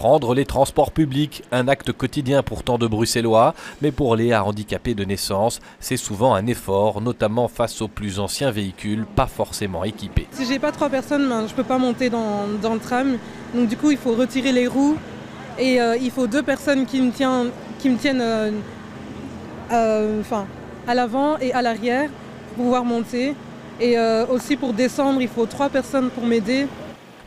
Prendre les transports publics, un acte quotidien pour tant de Bruxellois, mais pour Léa handicapée de naissance, c'est souvent un effort, notamment face aux plus anciens véhicules pas forcément équipés. Si j'ai pas 3 personnes, je peux pas monter dans le tram, donc du coup il faut retirer les roues et il faut 2 personnes qui me tiennent à l'avant et à l'arrière pour pouvoir monter. Et aussi pour descendre, il faut 3 personnes pour m'aider.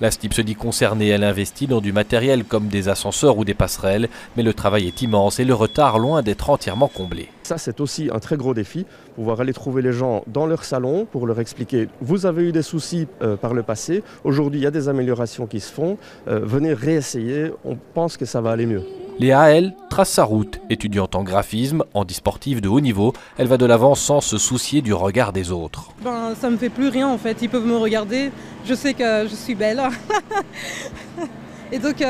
La STIP se dit concernée, elle investit dans du matériel comme des ascenseurs ou des passerelles, mais le travail est immense et le retard loin d'être entièrement comblé. Ça, c'est aussi un très gros défi, pouvoir aller trouver les gens dans leur salon pour leur expliquer « vous avez eu des soucis par le passé, aujourd'hui il y a des améliorations qui se font, venez réessayer, on pense que ça va aller mieux ». Léa, elle, trace sa route. Étudiante en graphisme, handisportive de haut niveau, elle va de l'avant sans se soucier du regard des autres. Ça me fait plus rien en fait, ils peuvent me regarder, je sais que je suis belle. Et donc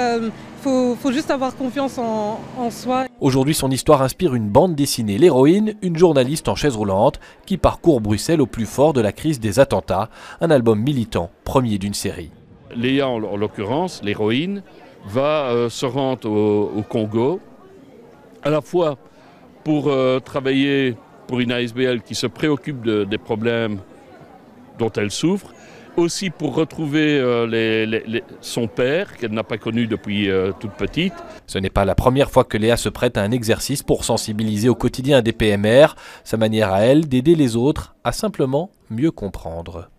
faut juste avoir confiance en soi. Aujourd'hui, son histoire inspire une bande dessinée. L'héroïne, une journaliste en chaise roulante qui parcourt Bruxelles au plus fort de la crise des attentats. Un album militant, premier d'une série. Léa, en l'occurrence, l'héroïne, va se rendre au Congo, à la fois pour travailler pour une ASBL qui se préoccupe des problèmes dont elle souffre, aussi pour retrouver son père, qu'elle n'a pas connu depuis toute petite. Ce n'est pas la première fois que Léa se prête à un exercice pour sensibiliser au quotidien des PMR, sa manière à elle d'aider les autres à simplement mieux comprendre.